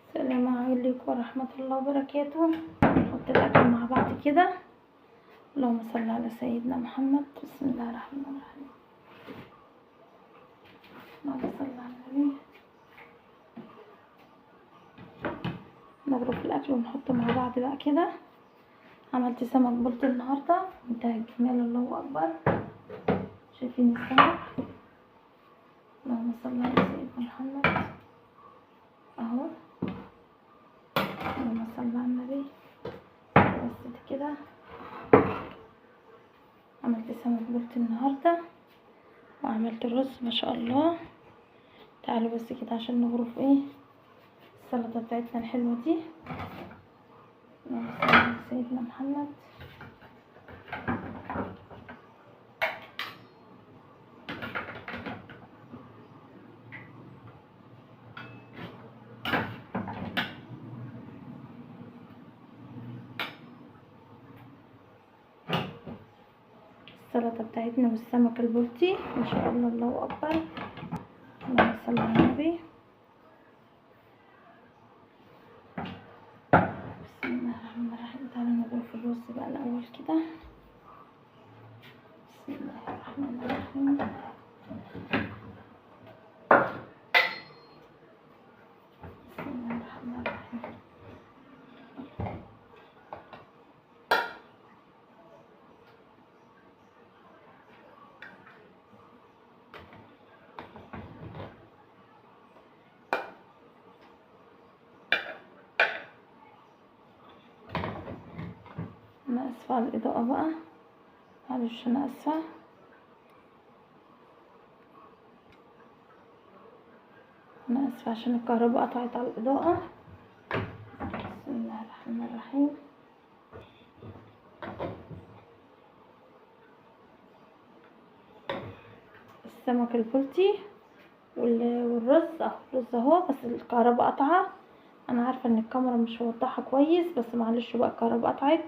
السلام عليكم ورحمة الله وبركاته. نحط الأكل مع بعض كده. اللهم صل على سيدنا محمد. بسم الله الرحمن الرحيم. اللهم صل على النبي. نغرف الأكل ونحطه مع بعض بقى كده. عملت سمك بلطي النهاردة منتهى الجمال، الله أكبر. شايفين السمك؟ اللهم صل على سيدنا محمد اهو. اللهم صل على النبي. بس كده عملت سمك بلطي النهارده وعملت رز ما شاء الله. تعالوا بس كده عشان نغرف السلطه بتاعتنا الحلوه دي. اللهم صل على سيدنا محمد. السلطه بتاعتنا والسمك البلطي ما شاء الله، الله اكبر. اللهم صل على النبي. بسم الله الرحمن الرحيم. تعالوا نغرف الرز بقى الاول كده. بسم الله الرحمن الرحيم. بسم الله الرحمن الرحيم. انا اسفه على الاضاءه بقى، معلش انا اسفه. انا اسفه عشان الكهرباء قطعت على الاضاءه. بسم الله الرحمن الرحيم. السمك البلطي والرز اهو. الرز اهو بس الكهرباء قطعه. انا عارفه ان الكاميرا مش موضحه كويس بس معلش بقى الكهرباء قطعت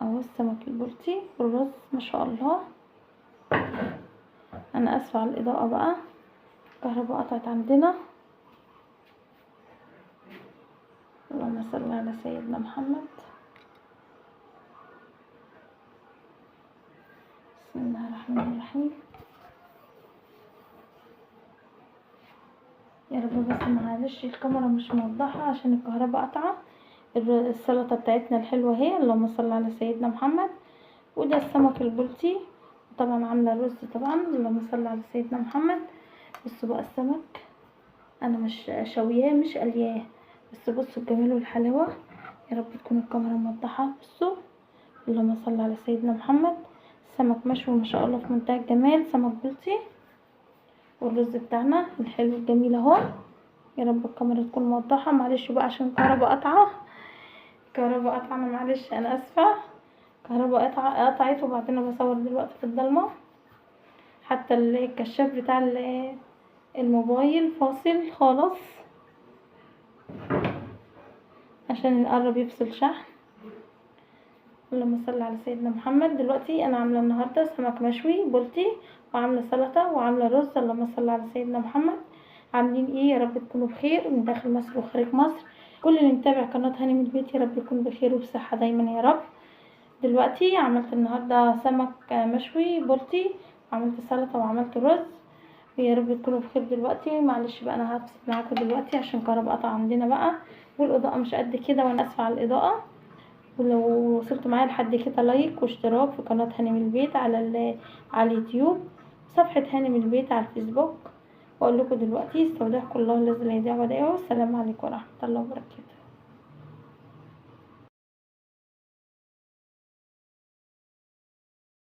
اهو. السمك البلطي والرز ما شاء الله. انا اسفه على الاضاءه بقى، الكهرباء قطعت عندنا. اللهم صل على سيدنا محمد. بسم الله الرحمن الرحيم. يا رب بس معلش الكاميرا مش موضحه عشان الكهرباء قطعه. السلطه بتاعتنا الحلوه اهي، اللهم صل على سيدنا محمد. وده السمك البلطي طبعا عامله الرز طبعا، اللهم صل على سيدنا محمد. بصوا بقى السمك انا مش شوياه مش قلياه، بس بصوا الجمال والحلاوه. يا رب تكون الكاميرا موضحه. بصوا اللهم صل على سيدنا محمد. السمك مشوي ما شاء الله في منتهى الجمال، سمك بلطي. والرز بتاعنا الحلو الجميل اهو. يا رب الكاميرا تكون موضحه. معلش بقى عشان الكهرباء قطعه. الكهرباء قطعه، انا معلش انا اسفه. الكهرباء قطعت وبعدين انا بصور دلوقتي في الضلمه. حتى الكشاف بتاع الموبايل فاصل خالص عشان يقرب يفصل شحن. اللهم صل على سيدنا محمد. دلوقتي انا عامله النهارده سمك مشوي بلطي وعامله سلطه وعامله رز. اللهم صل على سيدنا محمد. عاملين يا رب تكونوا بخير من داخل مصر وخارج مصر. كل اللي متابع قناه هاني من البيت يا رب يكون بخير وبصحه دايما يا رب. دلوقتي عملت النهارده سمك مشوي بلطي وعملت سلطه وعملت رز. يا رب تكونوا بخير. دلوقتي معلش بقى انا هفصل معاكم دلوقتي عشان الكهرباء قطع عندنا بقى والاضاءه مش قد كده، وانا اسفه على الاضاءه. ولو وصلتوا معايا لحد كده لايك واشتراك في قناه هاني من البيت على اليوتيوب، صفحه هاني من البيت على الفيسبوك. واقول لكم دلوقتي استودعكم الله الذي لا يضيع ودائعه. السلام عليكم ورحمه الله وبركاته.